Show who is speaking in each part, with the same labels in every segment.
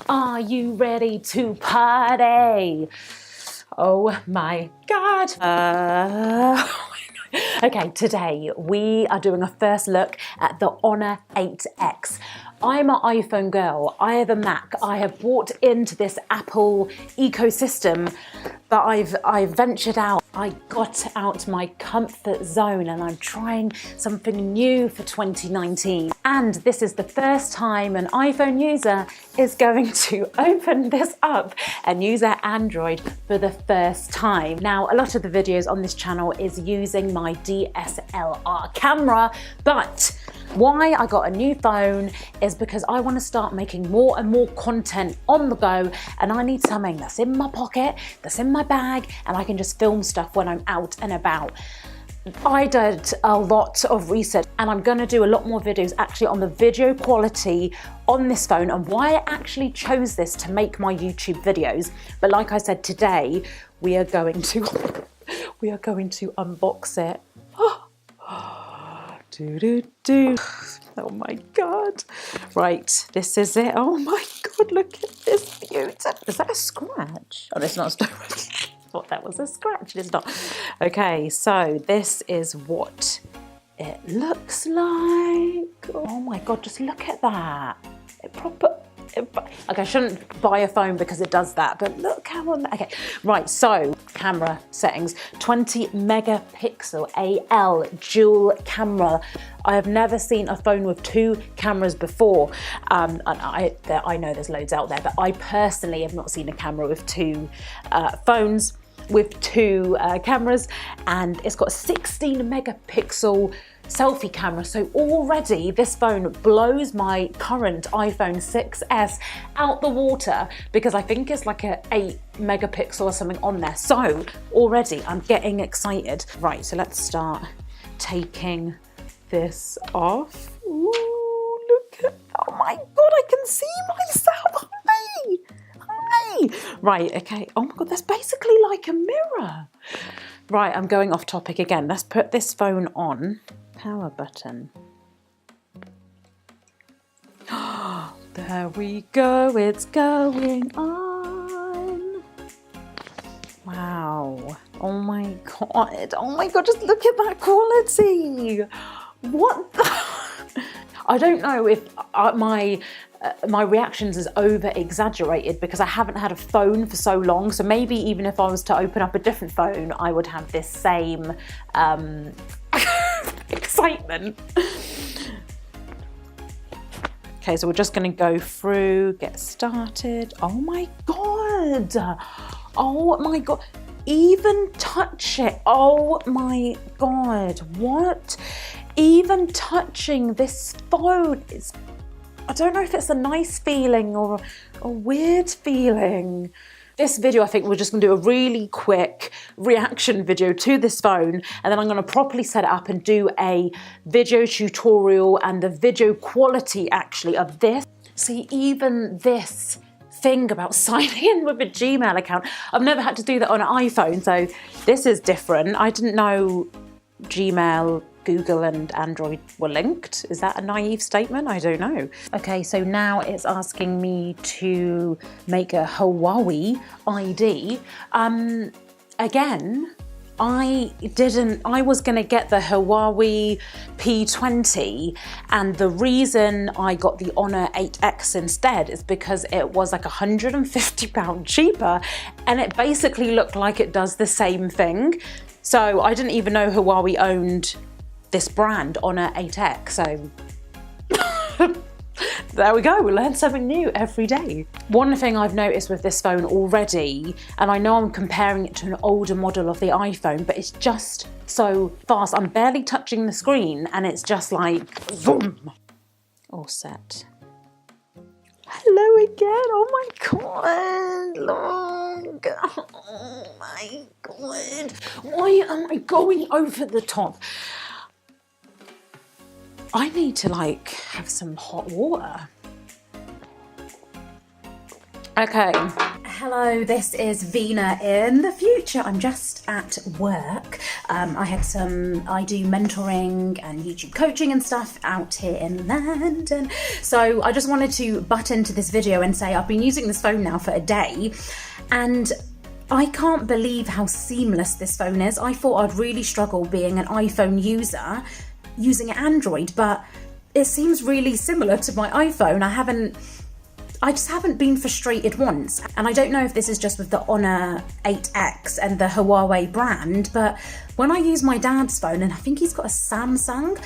Speaker 1: Are you ready to party? Oh my God. Okay, today we are doing a first look at the Honor 8X. I'm an iPhone girl, I have a Mac, I have bought into this Apple ecosystem, but I've ventured out. I got out my comfort zone and I'm trying something new for 2019. And this is the first time an iPhone user is going to open this up and use their Android for the first time. Now, a lot of the videos on this channel is using my DSLR camera, but why I got a new phone is because I want to start making more and more content on the go, and I need something that's in my pocket, that's in my bag, and I can just film stuff when I'm out and about. I did a lot of research and I'm going to do a lot more videos actually on the video quality on this phone and why I actually chose this to make my YouTube videos. But like I said, today we are going to unbox it. Oh my God. Right, this is it. Oh my God, look at this beauty. Is that a scratch? Oh, it's not a scratch. I thought that was a scratch. It's not. Okay, so this is what it looks like. Oh my God, just look at that. Okay, I shouldn't buy a phone because it does that, but look how okay. Right, so camera settings, 20 megapixel AL dual camera. I have never seen a phone with two cameras before. And I know there's loads out there, but I personally have not seen a camera with two phones with two cameras, and it's got a 16 megapixel selfie camera. So already this phone blows my current iPhone 6s out the water because I think it's like a 8 megapixel or something on there. So already I'm getting excited. Right, so let's start taking this off. Ooh, look at, oh my God, I can see myself. Hi. Right, okay. Oh my God, that's basically like a mirror. Right, I'm going off topic again. Let's put this phone on. Power button. There we go, it's going on. Wow. Oh my God. Oh my God, just look at that quality. What the? I don't know if my reactions is over exaggerated because I haven't had a phone for so long. So maybe even if I was to open up a different phone, I would have this same excitement. Okay, so we're just going to go through, get started. Oh my God. Oh my God. Even touch it. Oh my God. What? Even touching this phone is, I don't know if it's a nice feeling or a weird feeling. This video, I think we're just gonna do a really quick reaction video to this phone, and then I'm gonna properly set it up and do a video tutorial and the video quality actually of this. See, even this thing about signing in with a Gmail account, I've never had to do that on an iPhone, so this is different. I didn't know Gmail, Google and Android were linked. Is that a naive statement? I don't know. Okay, so now it's asking me to make a Huawei ID. Again, I was gonna get the Huawei P20, and the reason I got the Honor 8X instead is because it was like £150 cheaper, and it basically looked like it does the same thing. So I didn't even know Huawei owned this brand, Honor 8X, so there we go, we learn something new every day. One thing I've noticed with this phone already, and I know I'm comparing it to an older model of the iPhone, but it's just so fast. I'm barely touching the screen and it's just like, boom. All set. Hello again, oh my God, look, oh my God. Why am I going over the top? I need to like have some hot water. Okay. Hello, this is Veena in the future. I'm just at work.
Speaker 2: I do mentoring and YouTube coaching and stuff out here in London. So I just wanted to butt into this video and say I've been using this phone now for a day, and I can't believe how seamless this phone is. I thought I'd really struggle being an iPhone user using Android, but it seems really similar to my iPhone. I just haven't been frustrated once. And I don't know if this is just with the Honor 8X and the Huawei brand, but when I use my dad's phone, and I think he's got a Samsung,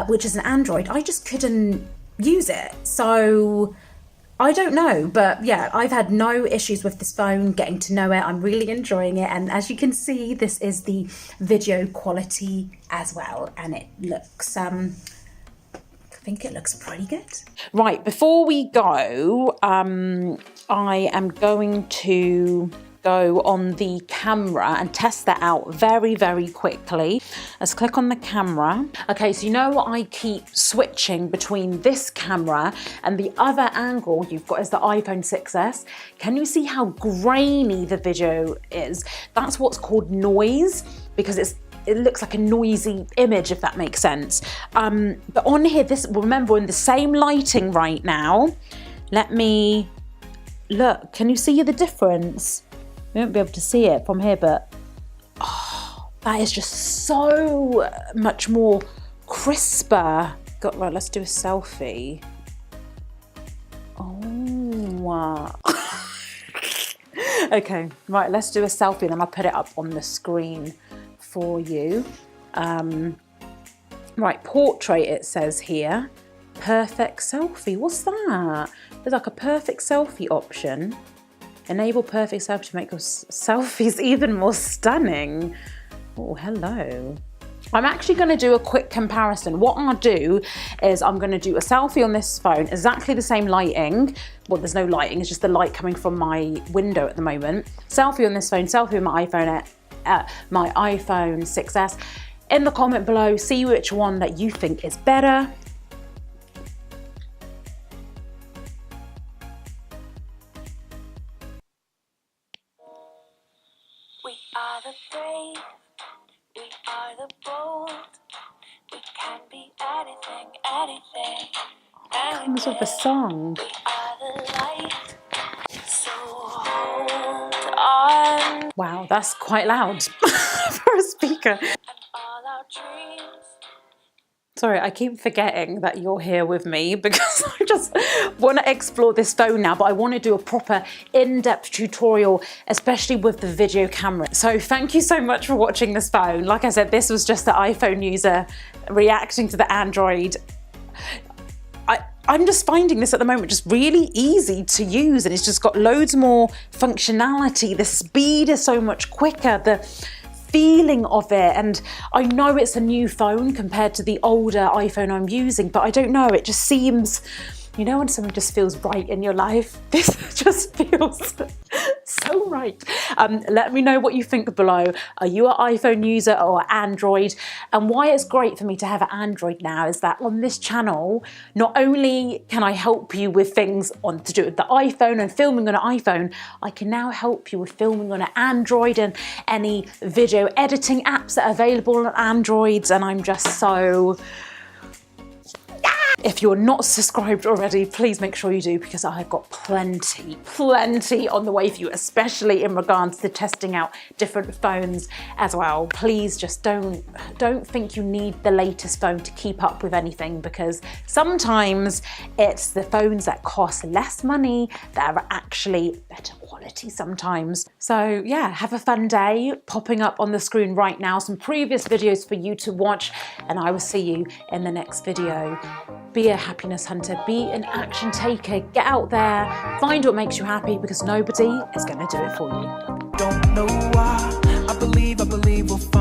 Speaker 2: which is an Android, I just couldn't use it. So I don't know, but yeah, I've had no issues with this phone, getting to know it. I'm really enjoying it. And as you can see, this is the video quality as well. And it looks, I think it looks pretty good.
Speaker 1: Right, before we go, I am going to go on the camera and test that out very, very quickly. Let's click on the camera. Okay, so you know what, I keep switching between this camera and the other angle you've got is the iPhone 6s. Can you see how grainy the video is? That's what's called noise, because it looks like a noisy image, if that makes sense. But on here, remember, in the same lighting right now. Let me look. Can you see the difference? We won't be able to see it from here, but oh, that is just so much more crisper. Right, let's do a selfie. Oh, wow. Okay, right, let's do a selfie and then I'll put it up on the screen for you. Right, portrait it says here. Perfect selfie, what's that? There's like a perfect selfie option. Enable perfect selfie to make your selfies even more stunning. Oh, hello. I'm actually going to do a quick comparison. What I'll do is I'm going to do a selfie on this phone, exactly the same lighting. Well, there's no lighting, it's just the light coming from my window at the moment. Selfie on this phone, selfie on my iPhone, my iPhone 6s. In the comment below, see which one that you think is better.
Speaker 3: We are the brave, we are the bold, we can be anything, anything, anything.
Speaker 1: Comes with a song.
Speaker 3: We are the light, so hold on.
Speaker 1: Wow, that's quite loud for a speaker.
Speaker 3: And all our dreams.
Speaker 1: Sorry, I keep forgetting that you're here with me because I just want to explore this phone now, but I want to do a proper in-depth tutorial, especially with the video camera. So thank you so much for watching this phone. Like I said, this was just the iPhone user reacting to the Android. I'm just finding this at the moment just really easy to use, and it's just got loads more functionality. The speed is so much quicker. The feeling of it, and I know it's a new phone compared to the older iPhone I'm using, but I don't know, it just seems, you know, when something just feels right in your life, this just feels so right. Let me know what you think below. Are you an iPhone user or Android? And why it's great for me to have an Android now is that on this channel, not only can I help you with things to do with the iPhone and filming on an iPhone, I can now help you with filming on an Android and any video editing apps that are available on Androids, and I'm just so... If you're not subscribed already, please make sure you do, because I've got plenty on the way for you, especially in regards to testing out different phones as well. Please just don't think you need the latest phone to keep up with anything, because sometimes it's the phones that cost less money that are actually better quality sometimes. So yeah, have a fun day. Popping up on the screen right now some previous videos for you to watch, and I will see you in the next video. Be a happiness hunter, be an action taker, get out there, find what makes you happy, because nobody is going to do it for you.
Speaker 4: Don't know why, I believe we'll find